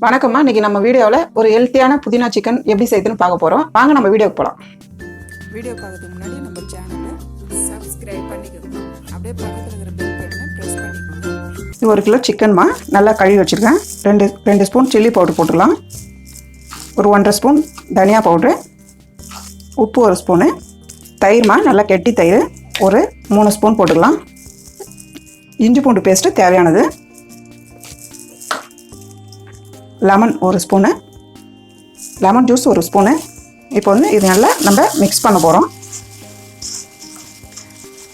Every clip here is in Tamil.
வணக்கம்மா. இன்னைக்கு நம்ம வீடியோவில் ஒரு ஹெல்த்தியான புதினா சிக்கன் எப்படி செய்யுதுன்னு பார்க்க போகிறோம். வாங்க நம்ம வீடியோக்கு போகலாம். வீடியோ பார்க்கறதுக்கு முன்னாடி நம்ம சேனலை சப்ஸ்கிரைப் பண்ணிக்கோங்க. அப்படியே பக்கத்தில் இருக்கிற பெல் பட்டனை ப்ரெஸ் பண்ணிக்கோங்க. இது 1 கிலோ சிக்கன்மா, நல்லா கழுவி வச்சுருக்கேன். ரெண்டு ஸ்பூன் சில்லி பவுடர் போட்டுக்கலாம். ஒரு 1.5 ஸ்பூன் தனியா பவுட்ரு, உப்பு 1 ஸ்பூனு, தயிர்மா, நல்லா கெட்டி தயிர் ஒரு 3 ஸ்பூன் போட்டுக்கலாம். இஞ்சி பூண்டு பேஸ்ட்டு தேவையானது, lemon 1 spoon, lemon juice 1 spoon. இப்போ வந்து இது நல்லா நம்ம மிக்ஸ் பண்ண போகிறோம்.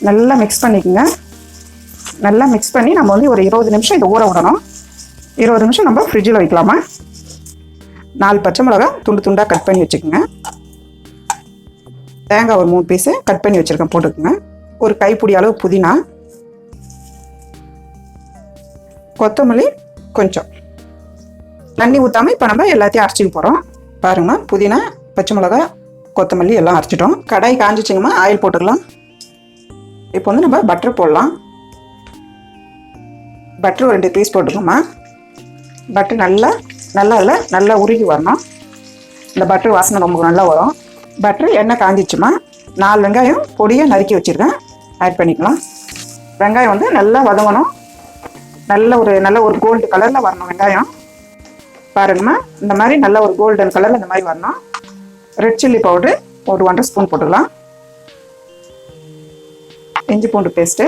நல்லா மிக்ஸ் பண்ணிக்கோங்க. நல்லா மிக்ஸ் பண்ணி நம்ம வந்து ஒரு 20 நிமிஷம் இதை ஊற விடணும். 20 நிமிஷம் நம்ம ஃப்ரிட்ஜில் வைக்கலாமா. 4 பச்சை மிளகா துண்டு துண்டாக கட் பண்ணி வச்சுக்கோங்க. தேங்காய் ஒரு 3 பீஸு கட் பண்ணி வச்சுருக்கேன், போட்டுக்கோங்க. ஒரு கைப்பிடி அளவு புதினா, கொத்தமல்லி கொஞ்சம். தண்ணி ஊற்றாமல் இப்போ நம்ம எல்லாத்தையும் அரைச்சிக்க போகிறோம். பாருங்கம்மா, புதினா, பச்சை மிளகா, கொத்தமல்லி எல்லாம் அரைச்சிட்டோம். கடாய் காஞ்சிச்சிங்கம்மா, ஆயில் போட்டுக்கலாம். இப்போ வந்து நம்ம பட்டர் போடலாம். பட்டர் ஒரு 2 பீஸ் போட்டுக்கோம்மா. பட்டர் நல்லா உருகி வரணும். இந்த பட்டர் வாசனை ரொம்ப நல்லா வரும். பட்டர் எண்ணெய் காஞ்சிச்சுமா. 4 வெங்காயம் பொடியாக நறுக்கி வச்சுருக்கேன், ஆட் பண்ணிக்கலாம். வெங்காயம் வந்து நல்லா வதங்கணும். நல்ல ஒரு கோல்டு கலரில் வரணும் வெங்காயம். பாருங்கம்மா, இந்த மாதிரி நல்ல ஒரு கோல்டன் கலரில் இந்த மாதிரி வரணும். ரெட் சில்லி பவுட்ரு ஒரு 1.5 ஸ்பூன் போட்டுக்கலாம். இஞ்சி பூண்டு பேஸ்ட்டு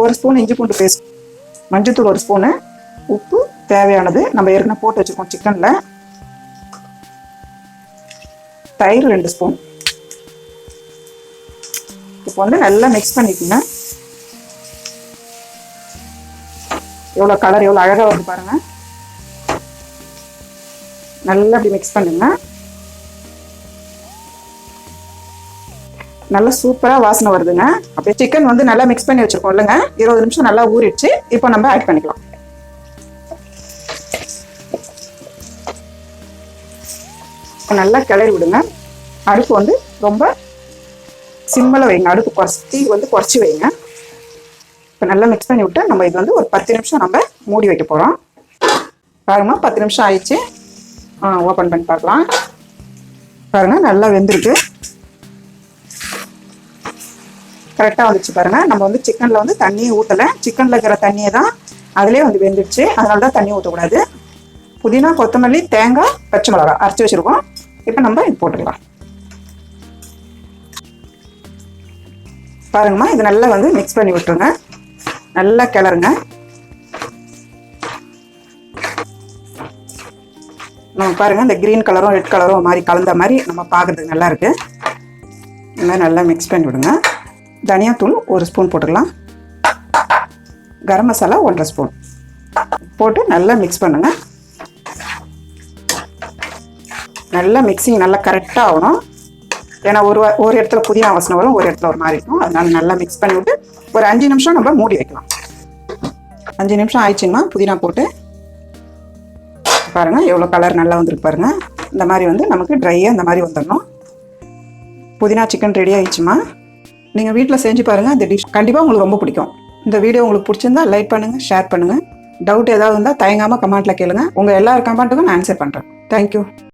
1 ஸ்பூன் இஞ்சி பூண்டு பேஸ்ட், மஞ்சள்தூள் 1 ஸ்பூனு, உப்பு தேவையானது நம்ம ஏற்கனவே போட்டு வச்சுருக்கோம் சிக்கனில், தயிர் 2 ஸ்பூன். இப்போ வந்து நல்லா மிக்ஸ் பண்ணிக்கோங்க. எவ்வளோ கலர் எவ்வளோ அழகாக வருது பாருங்கள். நல்லா அப்படி மிக்ஸ் பண்ணுங்க. நல்லா சூப்பராக வாசனை வருதுங்க. அப்படியே சிக்கன் வந்து நல்லா மிக்ஸ் பண்ணி வச்சுருக்கோம் இல்லைங்க. 20 நிமிஷம் நல்லா ஊறிடுச்சு. இப்போ நம்ம ஆட் பண்ணிக்கலாம். நல்லா கிளறி விடுங்க. அடுப்பு வந்து ரொம்ப சிம்மில் வைங்க. அடுப்பு தீ வந்து குறைச்சி வைங்க. இப்போ நல்லா மிக்ஸ் பண்ணி விட்டு நம்ம இது வந்து ஒரு 10 நிமிஷம் நம்ம மூடி வைக்க போகிறோம். பாருங்க, 10 நிமிஷம் ஆயிடுச்சு. ஓப்பன் பண்ணி பார்க்கலாம். பாருங்கள், நல்லா வெந்திருக்கு. கரெக்டாக வந்துச்சு பாருங்கள். நம்ம வந்து சிக்கனில் வந்து தண்ணியை ஊற்றலை. சிக்கனில் இருக்கிற தண்ணியை தான் அதிலே வந்து வெந்துடுச்சு. அதனால தான் தண்ணி ஊற்றக்கூடாது. புதினா, கொத்தமல்லி, தேங்காய், பச்சை மிளகாய் அரைச்சி வச்சுருக்கோம். இப்போ நம்ம இது போட்டுக்கலாம். பாருங்கம்மா, இது நல்லா வந்து மிக்ஸ் பண்ணி விட்டுருங்க. நல்லா கிளறுங்க. நம்ம பாருங்கள், இந்த க்ரீன் கலரும் ரெட் கலரும் மாதிரி கலந்த மாதிரி நம்ம பார்க்குறதுக்கு நல்லா இருக்குது. இந்த மாதிரி நல்லா மிக்ஸ் பண்ணி விடுங்க. தனியாத்தூள் 1 ஸ்பூன் போட்டுக்கலாம். கரம் மசாலா 1.5 ஸ்பூன் போட்டு நல்லா மிக்ஸ் பண்ணுங்கள். நல்லா மிக்சிங் நல்லா கரெக்டாக ஆகணும். ஏன்னா ஒரு இடத்துல புதினா வாசனை வரும், ஒரு இடத்துல ஒரு மாதிரி இருக்கும். அதனால நல்லா மிக்ஸ் பண்ணி விட்டு ஒரு 5 நிமிஷம் நம்ம மூடி வைக்கலாம். 5 நிமிஷம் ஆயிடுச்சுங்கம்மா. புதினா போட்டு பாருங்கள், எவ்வளோ கலர் நல்லா வந்துருக்கு பாருங்கள். இந்த மாதிரி வந்து நமக்கு ட்ரையாக இந்த மாதிரி வந்துடணும். புதினா சிக்கன் ரெடி ஆயிடுச்சுமா. நீங்கள் வீட்டில் செஞ்சு பாருங்கள். இந்த டிஷ் கண்டிப்பாக உங்களுக்கு ரொம்ப பிடிக்கும். இந்த வீடியோ உங்களுக்கு பிடிச்சிருந்தா லைக் பண்ணுங்கள், ஷேர் பண்ணுங்கள். டவுட் ஏதாவது இருந்தால் தயங்காமல் கமெண்ட்டில் கேளுங்க. உங்கள் எல்லா கமெண்ட்டுக்கும் நான் ஆன்சர் பண்ணுறேன். தேங்க்யூ.